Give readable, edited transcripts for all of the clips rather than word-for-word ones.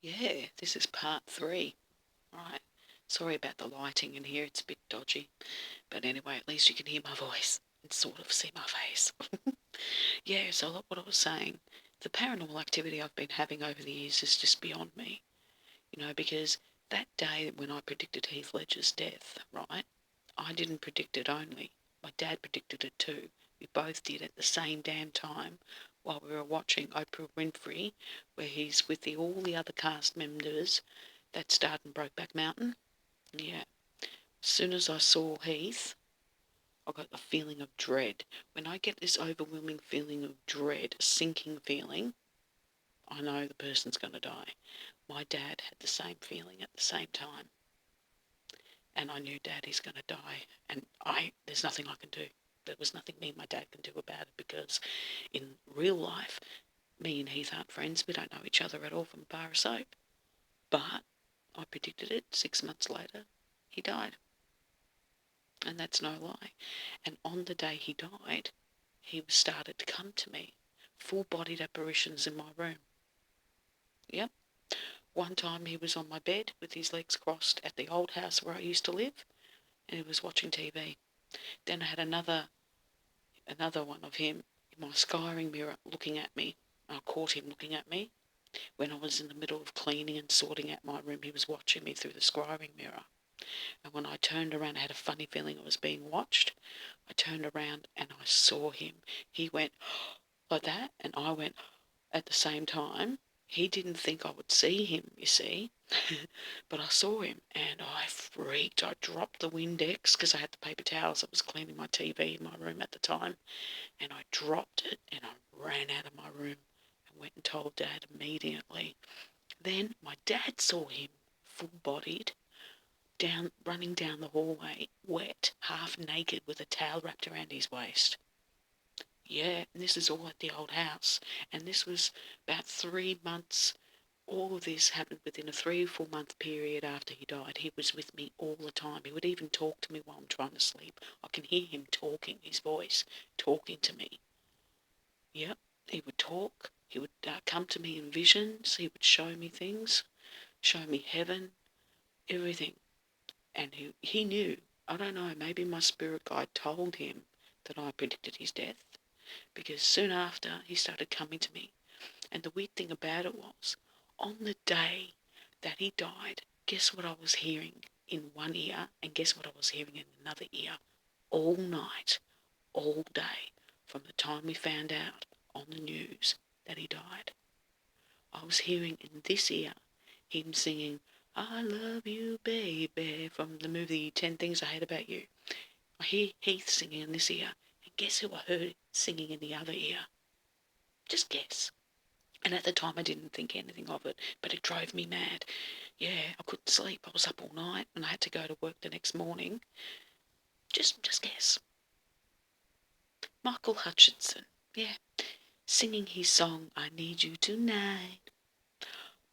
Yeah, this is part 3. Right. Sorry about the lighting in here, it's a bit dodgy. But anyway, at least you can hear my voice and sort of see my face. Yeah, so what I was saying, the paranormal activity I've been having over the years is just beyond me. Because that day when I predicted Heath Ledger's death, right, I didn't predict it only. My dad predicted it too. We both did at the same damn time while we were watching Oprah Winfrey, where he's with all the other cast members that starred in Brokeback Mountain. Yeah. As soon as I saw Heath, I got a feeling of dread. When I get this overwhelming feeling of dread, a sinking feeling, I know the person's going to die. My dad had the same feeling at the same time. And I knew Daddy's going to die. And there's nothing I can do. There was nothing me and my dad can do about it, because in real life, me and Heath aren't friends. We don't know each other at all from a bar of soap. But I predicted it. 6 months later, he died. And that's no lie. And on the day he died, he started to come to me. Full-bodied apparitions in my room. Yep. One time he was on my bed with his legs crossed at the old house where I used to live, and he was watching TV. Then I had another one of him in my scrying mirror looking at me. I caught him looking at me. When I was in the middle of cleaning and sorting out my room, he was watching me through the scrying mirror. And when I turned around, I had a funny feeling I was being watched. I turned around and I saw him. He went like that, and I went at the same time. He didn't think I would see him, you see, but I saw him and I freaked. I dropped the Windex because I had the paper towels. I was cleaning my TV in my room at the time, and I dropped it and I ran out of my room and went and told Dad immediately. Then my dad saw him full-bodied, running down the hallway, wet, half naked, with a towel wrapped around his waist. Yeah, and this is all at the old house. And this was about 3 months. All of this happened within a 3 or 4 month period after he died. He was with me all the time. He would even talk to me while I'm trying to sleep. I can hear him talking, his voice, talking to me. Yep, he would talk. He would come to me in visions. He would show me things, show me heaven, everything. And he knew. I don't know, maybe my spirit guide told him that I predicted his death, because soon after he started coming to me. And the weird thing about it was, on the day that he died, guess what I was hearing in one ear, and guess what I was hearing in another ear, all night, all day, from the time we found out on the news that he died. I was hearing in this ear him singing, "I love you, baby," from the movie 10 Things I Hate About You. I hear Heath singing in this ear, and guess who I heard singing in the other ear? Just guess. And at the time I didn't think anything of it, but it drove me mad. Yeah, I couldn't sleep. I was up all night and I had to go to work the next morning. Just guess. Michael Hutchinson. Yeah. Singing his song, "I Need You Tonight."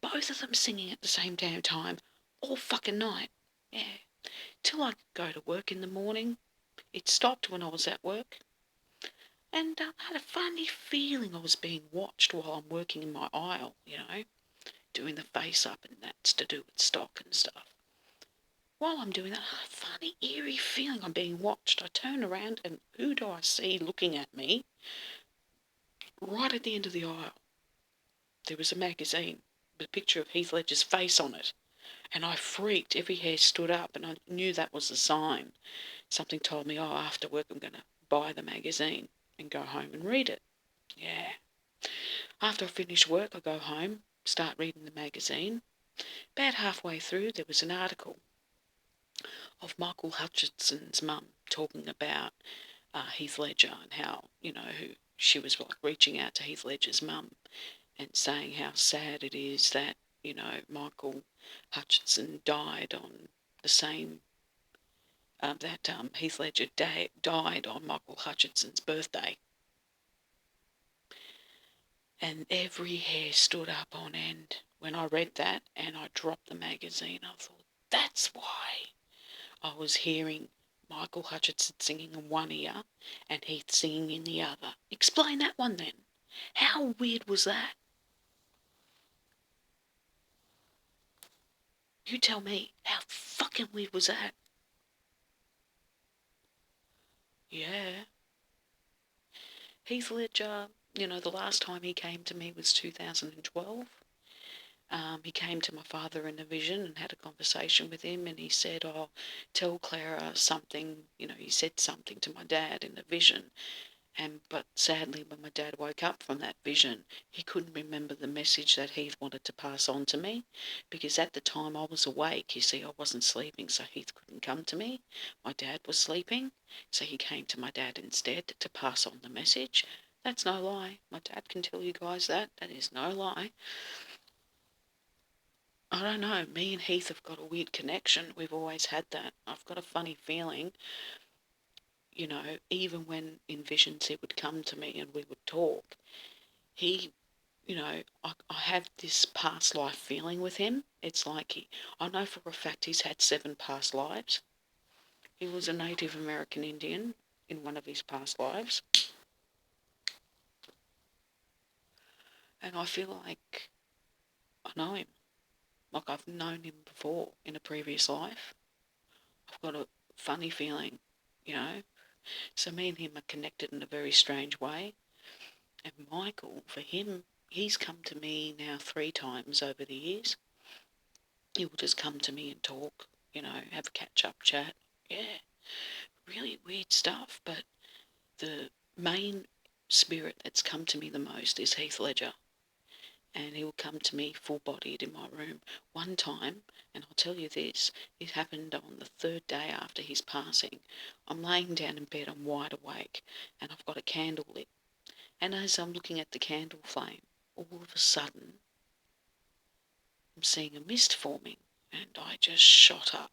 Both of them singing at the same damn time, all fucking night. Yeah. Till I could go to work in the morning. It stopped when I was at work. And I had a funny feeling I was being watched while I'm working in my aisle, doing the face up, and that's to do with stock and stuff. While I'm doing that, I had a funny, eerie feeling I'm being watched. I turn around and who do I see looking at me? Right at the end of the aisle, there was a magazine with a picture of Heath Ledger's face on it. And I freaked. Every hair stood up, and I knew that was a sign. Something told me, after work I'm going to buy the magazine and go home and read it. Yeah. After I finish work, I go home, start reading the magazine. About halfway through, there was an article of Michael Hutchinson's mum talking about Heath Ledger and how, who she was like reaching out to Heath Ledger's mum and saying how sad it is that, Michael Hutchinson died on the same, Heath Ledger died on Michael Hutchinson's birthday. And every hair stood up on end when I read that, and I dropped the magazine. I thought, that's why I was hearing Michael Hutchinson singing in one ear and Heath singing in the other. Explain that one then. How weird was that? You tell me, how fucking weird was that? Yeah. Heath Ledger, the last time he came to me was 2012. He came to my father in a vision and had a conversation with him, and he said, "Oh, tell Clara something." He said something to my dad in a vision, but sadly, when my dad woke up from that vision, he couldn't remember the message that Heath wanted to pass on to me, because at the time I was awake. You see, I wasn't sleeping, so Heath couldn't come to me. My dad was sleeping, so he came to my dad instead to pass on the message. That's no lie. My dad can tell you guys that. That is no lie. I don't know, me and Heath have got a weird connection. We've always had that. I've got a funny feeling, even when in visions he would come to me and we would talk, he, I have this past life feeling with him. It's like I know for a fact he's had 7 past lives. He was a Native American Indian in one of his past lives. And I feel like I know him. Like I've known him before in a previous life. I've got a funny feeling, So me and him are connected in a very strange way. And Michael, for him, he's come to me now 3 times over the years. He will just come to me and talk, have a catch-up chat. Yeah, really weird stuff. But the main spirit that's come to me the most is Heath Ledger. And he will come to me full-bodied in my room. One time, and I'll tell you this, it happened on the 3rd day after his passing. I'm laying down in bed, I'm wide awake, and I've got a candle lit. And as I'm looking at the candle flame, all of a sudden, I'm seeing a mist forming, and I just shot up.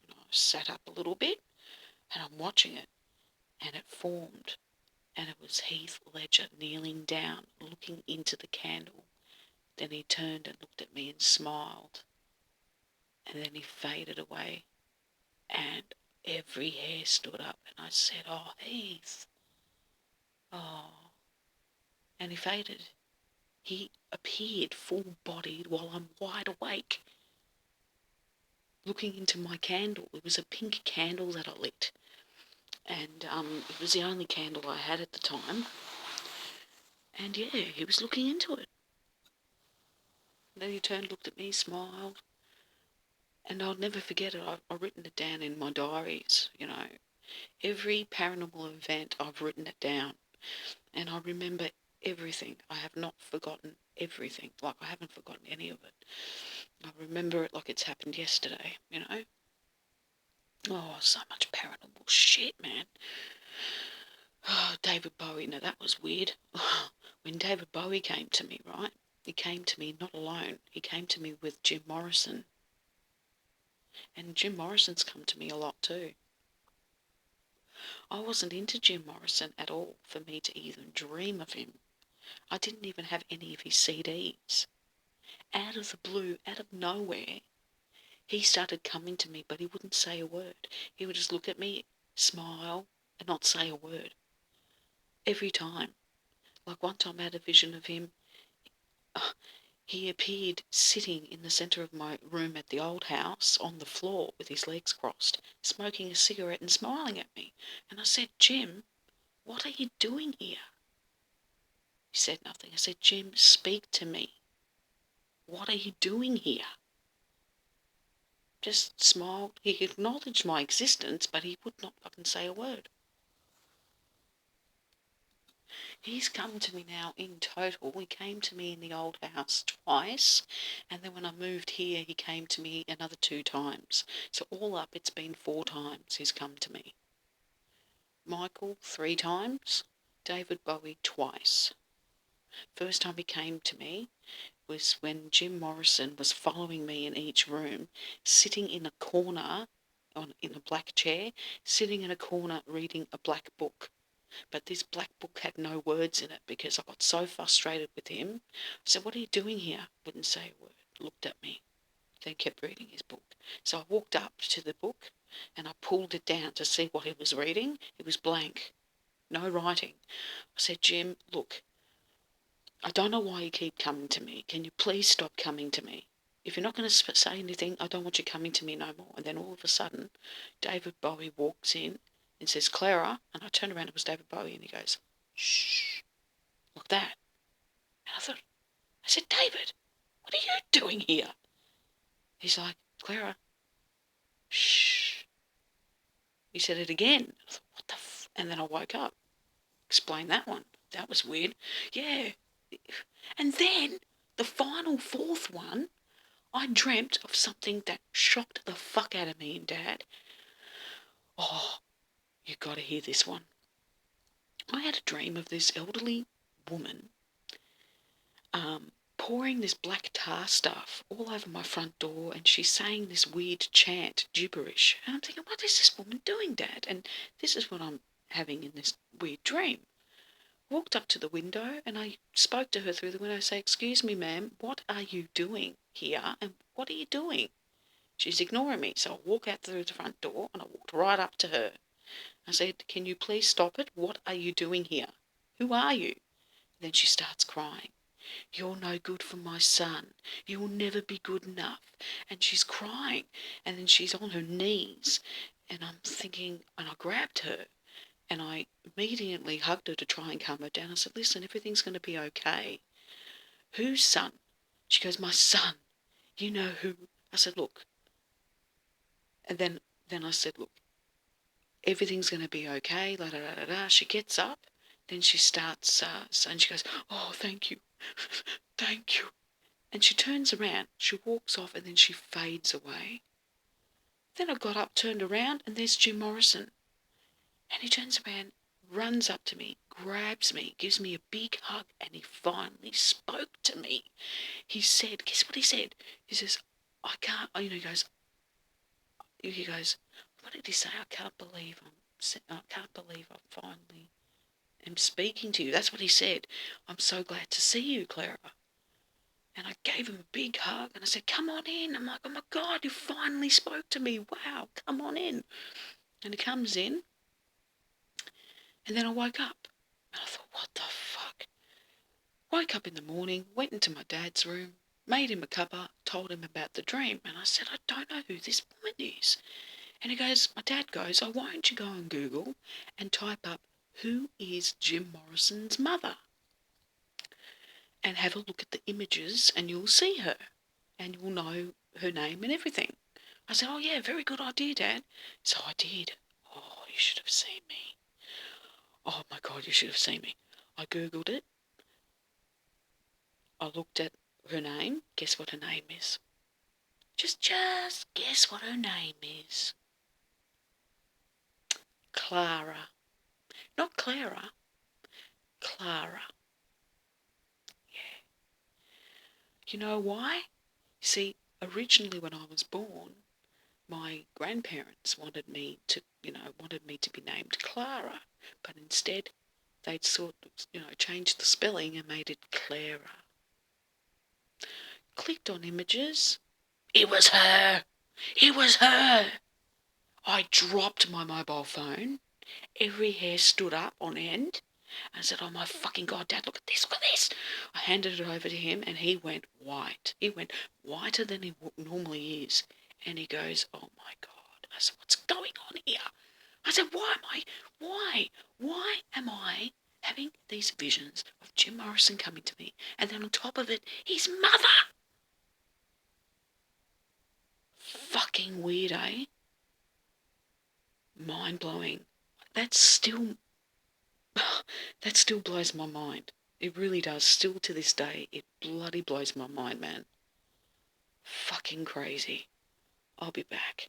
I sat up a little bit, and I'm watching it, and it formed, and it was Heath Ledger kneeling down, looking into the candle. Then he turned and looked at me and smiled, and then he faded away, and every hair stood up, and I said, "Oh, Heath, oh," and he faded. He appeared full-bodied while I'm wide awake, looking into my candle. It was a pink candle that I lit, and it was the only candle I had at the time. And yeah, he was looking into it. And then he turned, looked at me, smiled, and I'll never forget it. I've written it down in my diaries. Every paranormal event, I've written it down, and I remember everything. I have not forgotten everything. Like, I haven't forgotten any of it. I remember it like it's happened yesterday. Oh, so much paranormal shit, man. Oh, David Bowie. Now, that was weird. When David Bowie came to me, right? He came to me not alone. He came to me with Jim Morrison. And Jim Morrison's come to me a lot too. I wasn't into Jim Morrison at all for me to even dream of him. I didn't even have any of his CDs. Out of the blue, out of nowhere, he started coming to me, but he wouldn't say a word. He would just look at me, smile, and not say a word. Every time. Like one time I had a vision of him. He appeared sitting in the centre of my room at the old house on the floor with his legs crossed, smoking a cigarette and smiling at me. And I said, "Jim, what are you doing here?" He said nothing. I said, "Jim, speak to me. What are you doing here?" Just smiled. He acknowledged my existence, but he would not fucking say a word. He's come to me now in total. He came to me in the old house twice, and then when I moved here, he came to me another 2 times. So all up, it's been 4 times he's come to me. Michael 3 times, David Bowie twice. First time he came to me was when Jim Morrison was following me in each room, sitting in a corner, in a black chair, sitting in a corner reading a black book. But this black book had no words in it because I got so frustrated with him. I said, "What are you doing here?" Wouldn't say a word. Looked at me. Then kept reading his book. So I walked up to the book and I pulled it down to see what he was reading. It was blank. No writing. I said, "Jim, look, I don't know why you keep coming to me. Can you please stop coming to me?" if you're not going to say anything, I don't want you coming to me no more. And then all of a sudden, David Bowie walks in and says, Clara, and I turned around, it was David Bowie, and he goes, shh, like that. And I said, David, what are you doing here? He's like, Clara, shh. He said it again. I thought, what the And then I woke up. Explain that one. That was weird. Yeah. And then the final fourth one, I dreamt of something that shocked the fuck out of me and Dad. Oh, you got to hear this one. I had a dream of this elderly woman pouring this black tar stuff all over my front door, and she's saying this weird chant, gibberish. And I'm thinking, what is this woman doing, Dad? And this is what I'm having in this weird dream. Walked up to the window and I spoke to her through the window. I say, excuse me, ma'am, what are you doing here? And what are you doing? She's ignoring me. So I walk out through the front door and I walked right up to her. I said, can you please stop it? What are you doing here? Who are you? And then she starts crying. You're no good for my son. You'll never be good enough. And she's crying. And then she's on her knees. And I'm thinking, and I grabbed her. And I immediately hugged her to try and calm her down. I said, listen, everything's going to be okay. Whose son? She goes, my son. You know who? I said, look. And then I said, look, everything's going to be okay. La, da, da, da, da. She gets up. Then she starts, and she goes, oh, thank you. Thank you. And she turns around. She walks off and then she fades away. Then I got up, turned around, and there's Jim Morrison. And he turns around, runs up to me, grabs me, gives me a big hug, and he finally spoke to me. He said, guess what he said? He says, I can't, he goes, what did he say? I can't believe I finally am speaking to you. That's what he said. I'm so glad to see you, Clara. And I gave him a big hug, and I said, come on in. I'm like, oh my God, you finally spoke to me. Wow, come on in. And he comes in. And then I woke up and I thought, what the fuck? Woke up in the morning, went into my dad's room, made him a cuppa, told him about the dream. And I said, I don't know who this woman is. And my dad goes, oh, why don't you go on Google and type up, who is Jim Morrison's mother? And have a look at the images and you'll see her. And you'll know her name and everything. I said, oh yeah, very good idea, Dad. So I did. Oh, you should have seen me. Oh my God, you should have seen me. I Googled it. I looked at her name. Guess what her name is? Just guess what her name is. Clara. Not Clara. Clara. Yeah. You know why? See, originally when I was born, my grandparents wanted me to be named Clara, but instead they'd changed the spelling and made it Clara. Clicked on images. It was her. It was her. I dropped my mobile phone. Every hair stood up on end. I said, oh my fucking God, Dad, look at this, look at this. I handed it over to him and he went white. He went whiter than he normally is. And he goes, oh my God. I said, what's going on here? I said, why am I having these visions of Jim Morrison coming to me? And then on top of it, his mother. Fucking weird, eh? Mind-blowing. That still blows my mind. It really does. Still to this day, it bloody blows my mind, man. Fucking crazy. I'll be back.